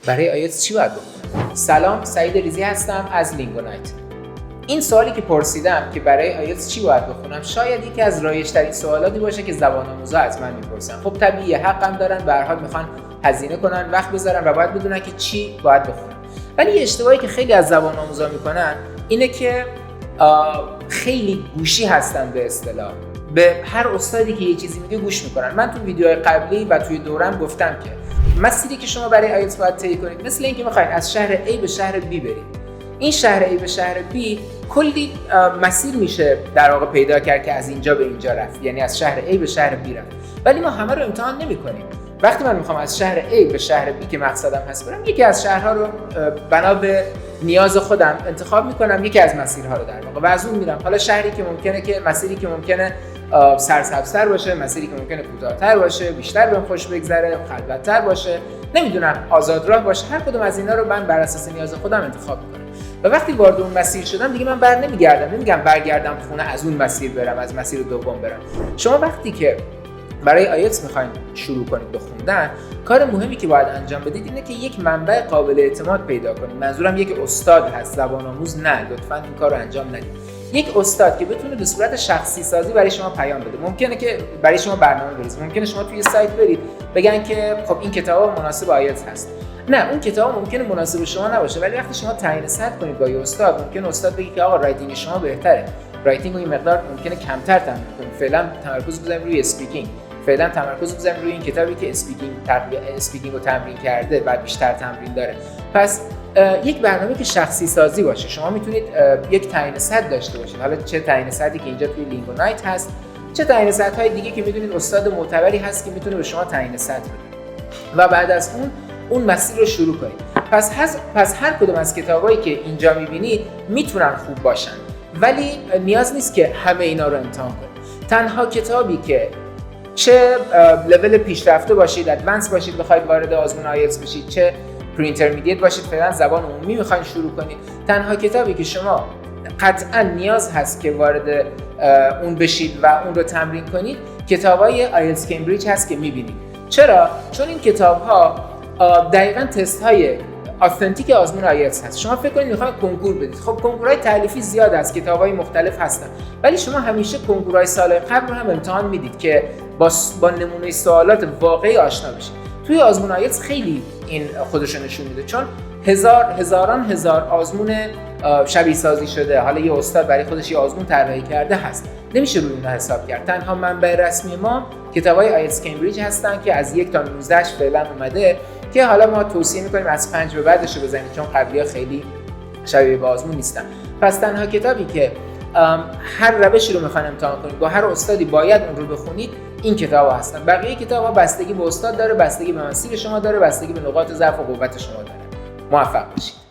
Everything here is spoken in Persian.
برای آیلتس چی باید بخونم؟ سلام، سعید ریزی هستم از لینگونایت. این سوالی که پرسیدم که برای آیلتس چی باید بخونم شاید یکی از رایج‌ترین سوالاتی باشه که زبان آموزا از من میپرسن. خب طبیعیه، حقم دارن، به هر حال میخوان هزینه کنن، وقت بذارن و باید بدونن که چی باید بخونن. ولی یه اشتباهی که خیلی از زبان آموزا میکنن اینه که خیلی گوشی هستن، به اصطلاح به هر استادی که یه چیزی میگه گوش میکنن. من تو ویدیوهای قبلی و توی دورم گفتم که مسیری که شما برای آیلتس باید طی کنید مثل اینکه میخواین از شهر A به شهر B برید. این شهر A به شهر B کلی مسیر میشه در واقع پیدا کرد که از اینجا به اینجا رفت، یعنی از شهر A به شهر B رفت، ولی ما همه رو امتحان نمی‌کنیم. وقتی من میخوام از شهر A به شهر B که مقصدم هست برم، یکی از شهرها رو بنا به نیاز خودم انتخاب میکنم، یکی از مسیرها رو در واقع و از اون میرم. حالا شهری که ممکنه که مسیری که ممکنه سرسبزتر باشه، مسیری که ممکنه کوتاه‌تر باشه، بیشتر بهم خوش بگذره، خلوت‌تر باشه، نمیدونم آزادراه باشه، هر کدوم از اینا رو من بر اساس نیاز خودم انتخاب میکنم. و وقتی وارد اون مسیر شدم دیگه من نمیگم برگردم خونه از اون مسیر برم، از مسیر دوم برم. شما وقتی که برای آیلتس میخواین شروع کنید به خوندن، کار مهمی که باید انجام بدید اینه که یک منبع قابل اعتماد پیدا کنید. منظورم یک استاد هست، زبان آموز نه، لطفاً این کارو انجام ندید. یک استاد که بتونه به صورت شخصی سازی برای شما پیام بده. ممکنه که برای شما برنامه بریزه، ممکنه شما توی سایت برید بگن که خب این کتاب مناسب آیلتس هست. نه، اون کتاب ممکنه مناسب شما نباشه، ولی وقتی شما تعیین سطح کنید با یه استاد، ممکنه استاد بگه که آقا رایتینگ شما بهتره، رایتینگ رو این مقدار ممکنه کمتر تمرین کنید، فعلا تمرکز بزنید روی اسپیکینگ، فعلا تمرکز بزنید روی این کتابی که اسپیکینگ رو تمرین کرده، بعد بیشتر تمرین داره. پس یک برنامه که شخصی سازی باشه. شما میتونید یک تعیین سطح داشته باشید، حالا چه تعیین سطحی که اینجا توی لینگونایت هست، چه تعیین سطح‌های دیگه که میدونید استاد معتبری هست که میتونه به شما تعیین سطح بده و بعد از اون مسیر رو شروع کنید. پس هر کدوم از کتابایی که اینجا میبینید میتونن خوب باشن، ولی نیاز نیست که همه اینا رو امتحان کنید. تنها کتابی که چه لول پیشرفته باشید، ادوانس باشید، بخواید وارد آزمون آیلتس بشید، چه پری اینترمدییت باشید، فعلا زبان عمومی میخواین شروع کنید، تنها کتابی که شما قطعا نیاز هست که وارد اون بشید و اون رو تمرین کنید، کتابای آیلتس کمبریج هست که میبینید. چرا؟ چون این کتاب‌ها دقیقاً تست‌های آتنتیک آزمون آیلتس هست. شما فکر کنید میخواید کنکور بدید، خب کنکورهای تألیفی زیاد است، کتاب‌های مختلف هستن، ولی شما همیشه کنکورهای سال قبل رو هم امتحان میدید که با نمونه سوالات واقعی آشنا بشید. توی آزمون آیلتس خیلی این خودش نشون میده، چون هزار آزمون شبیه سازی شده، حالا یه استاد برای خودش یه آزمون طراحی کرده هست، نمیشه روی اونها حساب کرد. تنها منبع رسمی ما کتابای آیلتس کمبریج هستن که از 1 تا 19 فعلا اومده، که حالا ما توصیه میکنیم از 5 به بعدش رو بزنید، چون قبلی‌ها خیلی شبیه به آزمون نیستن. پس تنها کتابی که هر روشی رو میخواین امتحان کنید، با هر استادی باید اون رو بخونید، این کتاب‌ها هستن. بقیه کتاب‌ها بستگی به استاد داره، بستگی به مسیر شما داره، بستگی به نقاط ضعف و قوت شما داره. موفق باشید.